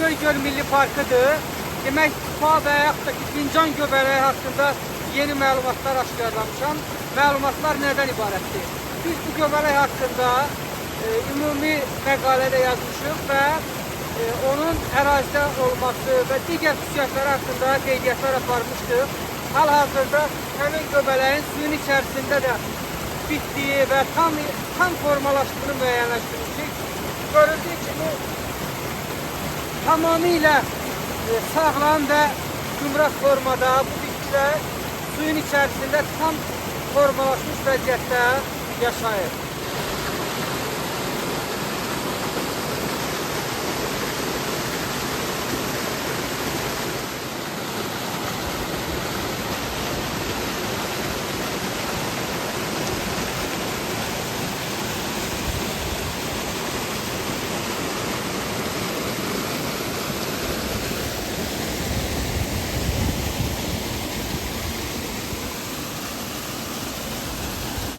Göygöl Milli Parkıdır. Demək, Kupa və yaxud da ki, Fincan göbələyi haqqında yeni məlumatlar aşkarlamışam. Məlumatlar nədən ibarətdir? Biz bu göbələk haqqında ümumi məqalədə yazmışıq və onun ərazidə olması və digər xüsusiyyətləri haqqında qeydiyyatlar aparmışdıq. Hal-hazırda həmin göbələyin suyun içərisində də bitdiyi və tam formalaşdığını müəyyənləşdirmişik. Görüldüyü kimi tamamilə sağlam və gümrah formada bu bitkilər suyun içərisində tam formalaşmış vəziyyətdə yaşayır.